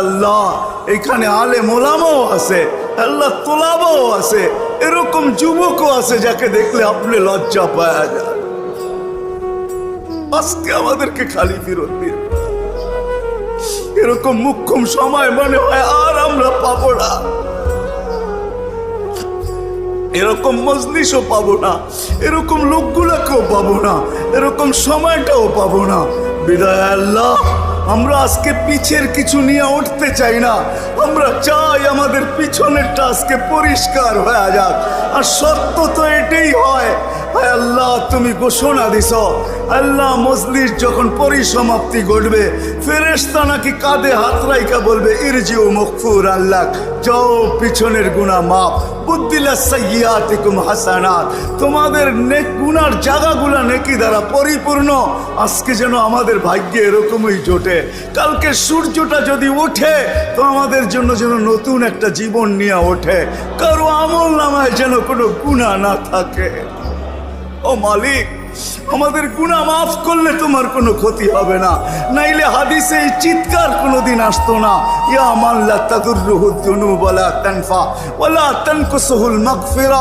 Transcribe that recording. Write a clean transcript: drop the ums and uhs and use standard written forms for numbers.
আল্লাহ এখানে আলেম ওলামাও আছে, আল্লাহ তোলাবাও আছে, এরকম যুবকও আছে যাকে দেখলে আপনি লজ্জা পাওয়া যায়। আজকে আমাদেরকে খালি ফিরত দিন। এরকম মুখ্যম সময় মনে হয় আর আমরা পাবো না, এরকম মজলিসও পাবো না, এরকম লোকগুলাকেও পাবো না, এরকম সময়টাও পাবো না। বিদায় আল্লাহ, আমরা আজকে পিছের কিছু নিয়ে উঠতে চাই না, আমরা চাই আমাদের পিছনেরটা আজকে পরিষ্কার হয়ে যাক। আর সত্য তো এটাই হয়, আল্লাহ তুমি ঘোষণা দিছ, আল্লাহ মজলিস যখন পরিসমাপ্তি ঘটবে ফেরেশতা নাকি কাঁধে হাত রাইখা বলবে ইরজিউ মগফুর আল্লাহ, যাও পিছনের গুনাহ মাফ, বুদ্দিলা সাইয়্যাতিকুম হাসানাত, তোমাদের নেক গুনার জায়গাগুলা নেকি দ্বারা পরিপূর্ণ। আজকে যেন আমাদের ভাগ্যে এরকমই জোটে, কালকে সূর্যটা যদি ওঠে তো আমাদের জন্য যেন নতুন একটা জীবন নিয়ে ওঠে, কারো আমল নামায় যেন কোনো গুনাহ না থাকে। ও মালিক, আমাদের গুনাহ মাফ করলে তোমার কোনো ক্ষতি হবে না, নাইলে হাদিসে এই চিৎকার কোনোদিন আসতো না, ইয়া মান লা তাদুররুহু যুনুব ওয়ালা তানফা ওয়ালা তানকুসুহুল মাগফিরা।